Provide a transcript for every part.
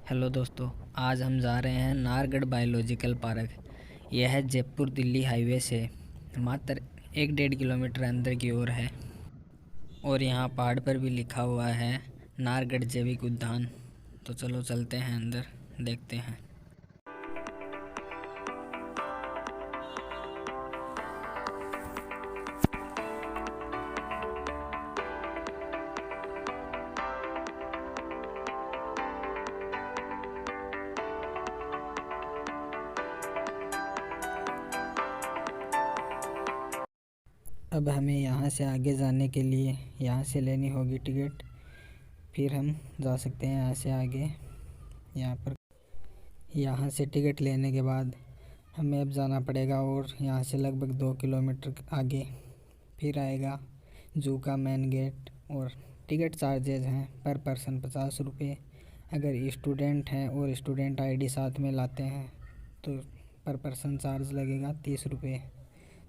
Hello दोस्तों, आज हम जा रहे हैं नाहरगढ़ बायोलॉजिकल पार्क। यह है जयपुर दिल्ली हाईवे से मात्र 1-1.5 किलोमीटर अंदर की ओर है। और यहाँ पहाड़ पर भी लिखा हुआ है नाहरगढ़ जैविक उद्यान। तो चलो चलते हैं अंदर, देखते हैं। अब हमें यहाँ से आगे जाने के लिए यहाँ से लेनी होगी टिकट, फिर हम जा सकते हैं यहाँ से आगे। यहाँ से टिकट लेने के बाद हमें अब जाना पड़ेगा और यहाँ से लगभग 2 किलोमीटर आगे फिर आएगा जू का मेन गेट। और टिकट चार्जेज हैं पर पर्सन 50 रुपये। अगर स्टूडेंट हैं और स्टूडेंट आईडी साथ में लाते हैं तो पर पर्सन चार्ज लगेगा 30 रुपये।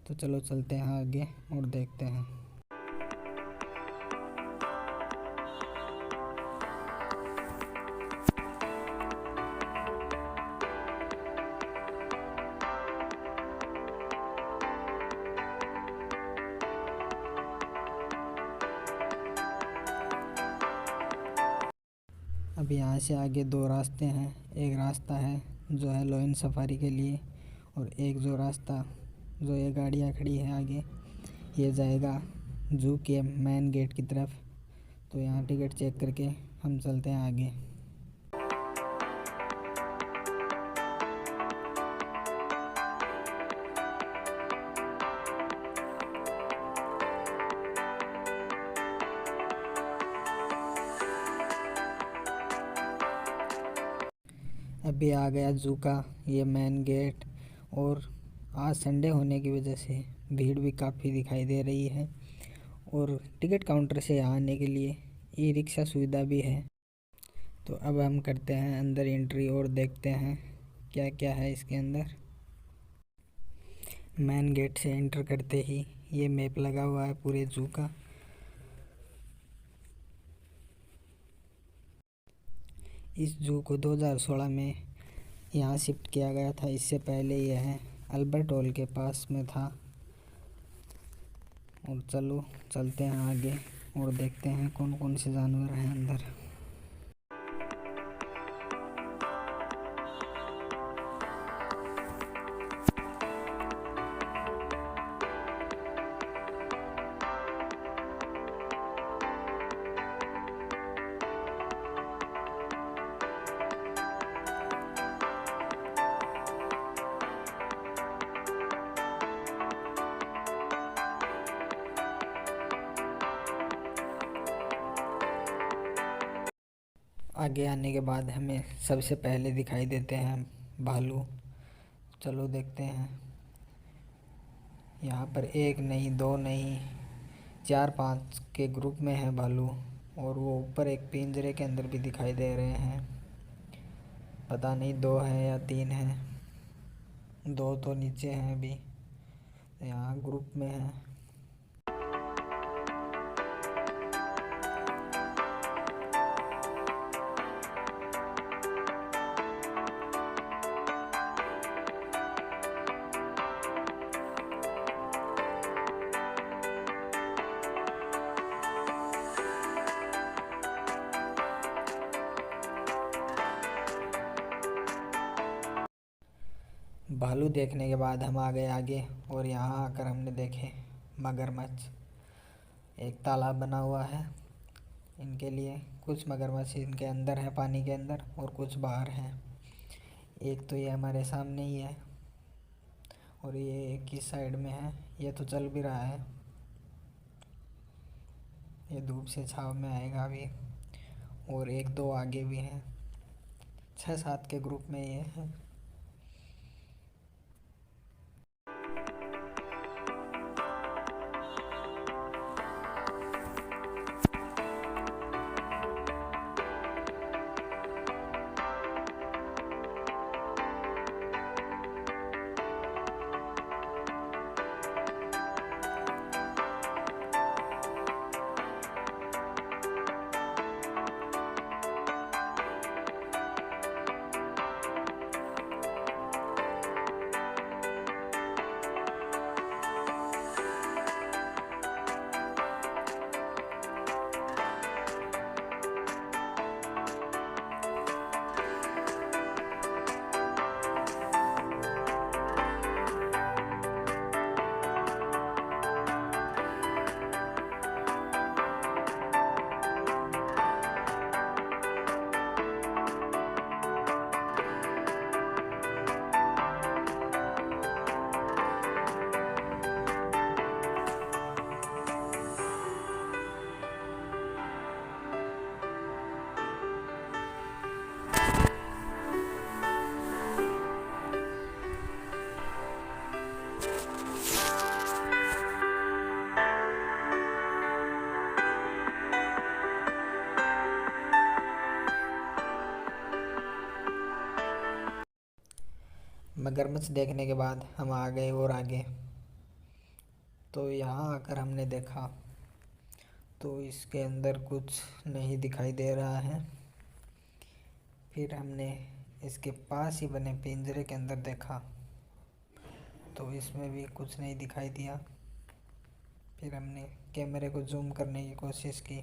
तो चलो चलते हैं आगे और देखते हैं। अब यहाँ से आगे 2 रास्ते हैं। एक रास्ता है जो है लोइन सफारी के लिए, और एक जो रास्ता जो ये गाड़ियाँ खड़ी है आगे, ये जाएगा जू के मेन गेट की तरफ। तो यहाँ टिकट चेक करके हम चलते हैं आगे। अभी आ गया जू का ये मेन गेट। और आज संडे होने की वजह से भीड़ भी काफ़ी दिखाई दे रही है। और टिकट काउंटर से यहाँ आने के लिए ई रिक्शा सुविधा भी है। तो अब हम करते हैं अंदर एंट्री और देखते हैं क्या क्या है इसके अंदर। मेन गेट से एंटर करते ही ये मैप लगा हुआ है पूरे जू का। इस जू को 2016 में यहाँ शिफ्ट किया गया था। इससे पहले यह अल्बर्ट हॉल के पास में था। और चलो चलते हैं आगे और देखते हैं कौन कौन से जानवर हैं अंदर। आगे आने के बाद हमें सबसे पहले दिखाई देते हैं भालू। चलो देखते हैं। यहाँ पर 1 नहीं, 2 नहीं, 4-5 के ग्रुप में है भालू। और वो ऊपर एक पिंजरे के अंदर भी दिखाई दे रहे हैं। पता नहीं 2 हैं या 3 हैं। 2 तो नीचे हैं अभी, यहाँ ग्रुप में है। भालू देखने के बाद हम आ गए आगे, और यहाँ आकर हमने देखे मगरमच्छ। एक तालाब बना हुआ है इनके लिए। कुछ मगरमच्छ इनके अंदर है, पानी के अंदर, और कुछ बाहर हैं। एक तो ये हमारे सामने ही है, और ये एक ही साइड में है। ये तो चल भी रहा है, ये धूप से छाँव में आएगा अभी। और 1-2 आगे भी हैं। 6-7 के ग्रुप में ये है। मगरमच्छ देखने के बाद हम आ गए और आगे। तो यहाँ आकर हमने देखा तो इसके अंदर कुछ नहीं दिखाई दे रहा है। फिर हमने इसके पास ही बने पिंजरे के अंदर देखा तो इसमें भी कुछ नहीं दिखाई दिया। फिर हमने कैमरे को जूम करने की कोशिश की।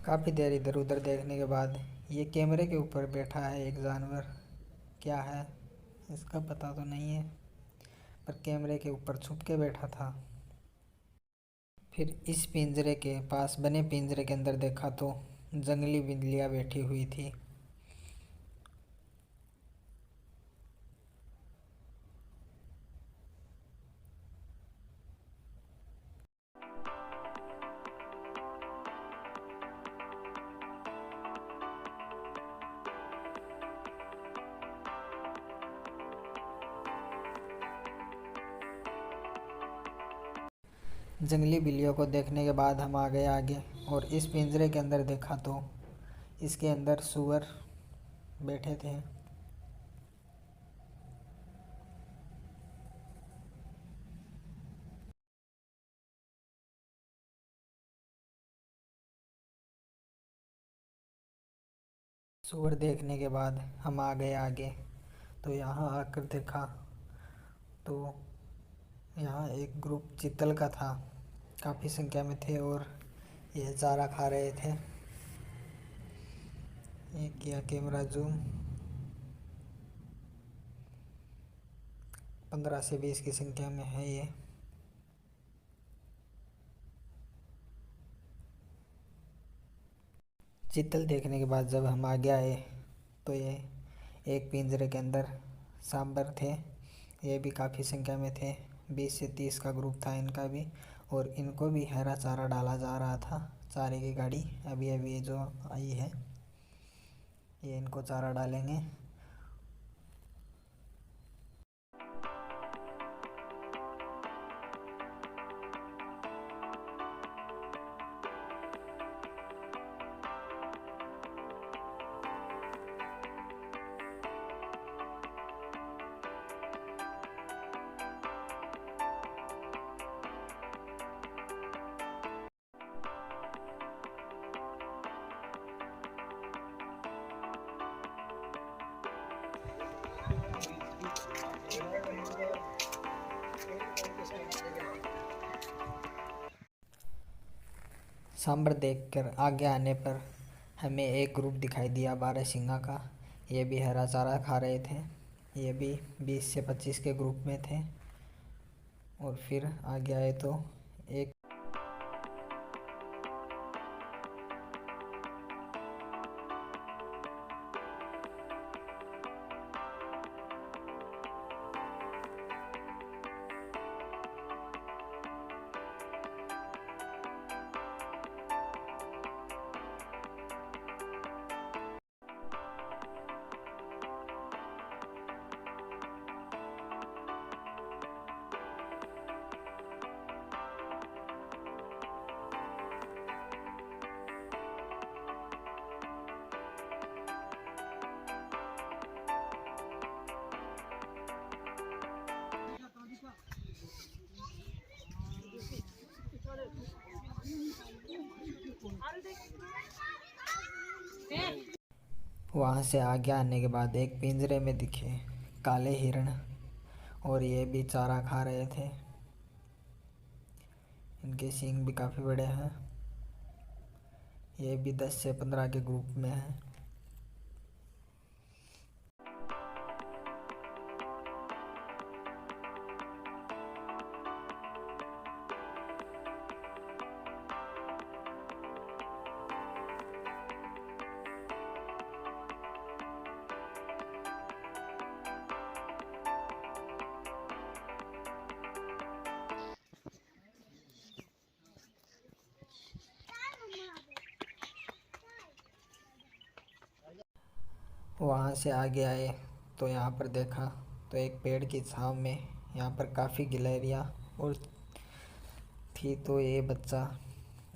काफ़ी देर इधर उधर देखने के बाद ये कैमरे के ऊपर बैठा है एक जानवर। क्या है इसका पता तो नहीं है, पर कैमरे के ऊपर छुप के बैठा था। फिर इस पिंजरे के पास बने पिंजरे के अंदर देखा तो जंगली बिल्लियाँ बैठी हुई थी। जंगली बिल्लियों को देखने के बाद हम आ गए आगे और इस पिंजरे के अंदर देखा तो इसके अंदर सूअर बैठे थे। सूअर देखने के बाद हम आ गए आगे तो यहाँ आकर देखा तो यहाँ एक ग्रुप चीतल का था। काफ़ी संख्या में थे और ये चारा खा रहे थे। ये किया कैमरा जूम। 15 से 20 की संख्या में है ये। चीतल देखने के बाद जब हम आगे आए तो ये एक पिंजरे के अंदर सांबर थे। ये भी काफ़ी संख्या में थे। 20 से 30 का ग्रुप था इनका भी और इनको भी हरा चारा डाला जा रहा था। चारे की गाड़ी अभी अभी जो आई है ये इनको चारा डालेंगे। सांबर देखकर आगे आने पर हमें एक ग्रुप दिखाई दिया बारहसिंगा का। ये भी हरा चारा खा रहे थे। ये भी 20 से 25 के ग्रुप में थे। और फिर आगे आए तो एक वहाँ से आगे आने के बाद एक पिंजरे में दिखे काले हिरण और ये भी चारा खा रहे थे। इनके सींग भी काफ़ी बड़े हैं। ये भी 10 से 15 के ग्रुप में है। वहाँ से आगे आए तो यहाँ पर देखा तो एक पेड़ की छाँव में यहाँ पर काफ़ी गिलहरियाँ और थी। तो ये बच्चा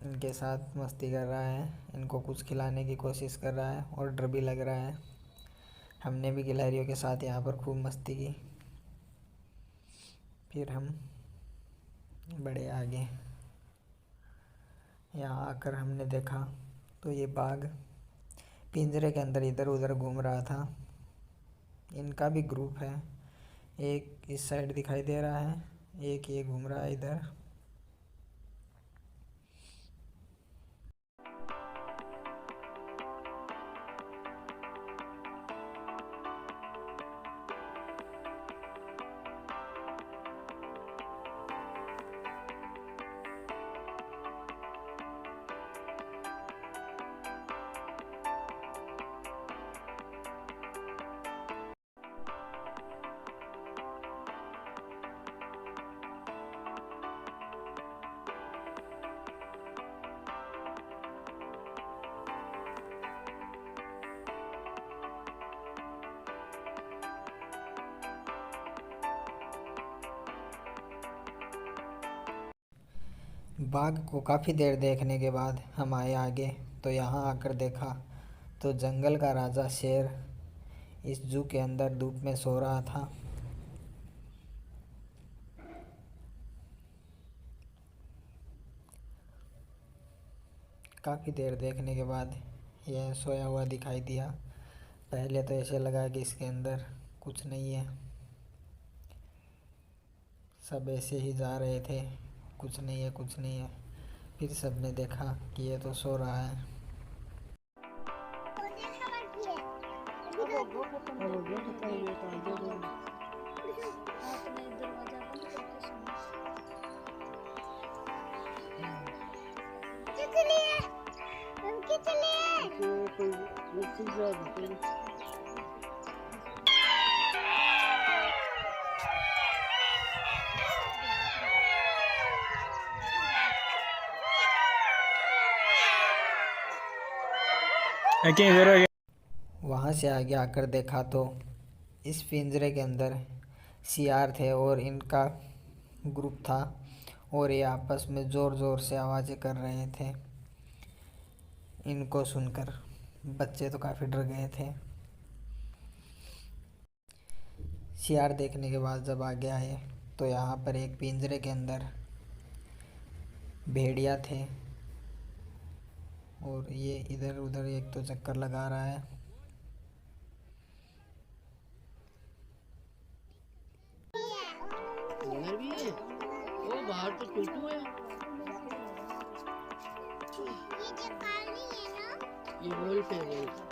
इनके साथ मस्ती कर रहा है, इनको कुछ खिलाने की कोशिश कर रहा है और डर भी लग रहा है। हमने भी गिलहरियों के साथ यहाँ पर खूब मस्ती की। फिर हम बड़े आगे। यहाँ आकर हमने देखा तो ये बाघ पिंजरे के अंदर इधर उधर घूम रहा था। इनका भी ग्रुप है, एक इस साइड दिखाई दे रहा है, एक ये घूम रहा है इधर। बाघ को काफ़ी देर देखने के बाद हम आए आगे। तो यहाँ आकर देखा तो जंगल का राजा शेर इस जू के अंदर धूप में सो रहा था। काफ़ी देर देखने के बाद यह सोया हुआ दिखाई दिया। पहले तो ऐसे लगा कि इसके अंदर कुछ नहीं है, सब ऐसे ही जा रहे थे, कुछ नहीं है कुछ नहीं है। फिर सबने देखा कि ये तो सो रहा है। वहाँ से आगे आकर देखा तो इस पिंजरे के अंदर सियार थे और इनका ग्रुप था और ये आपस में ज़ोर ज़ोर से आवाज़ें कर रहे थे। इनको सुनकर बच्चे तो काफ़ी डर गए थे। सियार देखने के बाद जब आगे आए तो यहाँ पर एक पिंजरे के अंदर भेड़िया थे और ये इधर उधर एक तो चक्कर लगा रहा है। भी है वो बाहर तो टूटू है। ये काली है ना, ये वोल्फ है वोल्फ।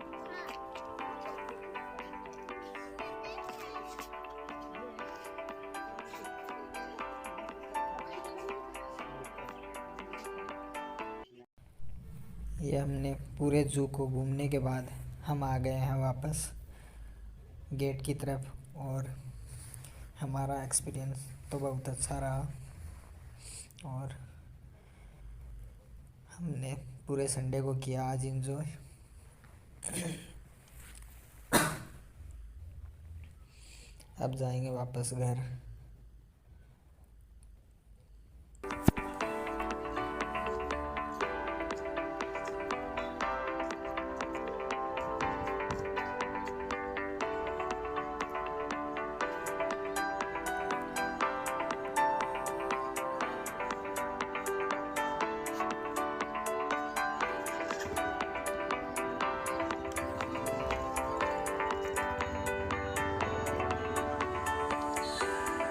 ये हमने पूरे जू को घूमने के बाद हम आ गए हैं वापस गेट की तरफ और हमारा एक्सपीरियंस तो बहुत अच्छा रहा और हमने पूरे संडे को किया आज एंजॉय। अब जाएंगे वापस घर।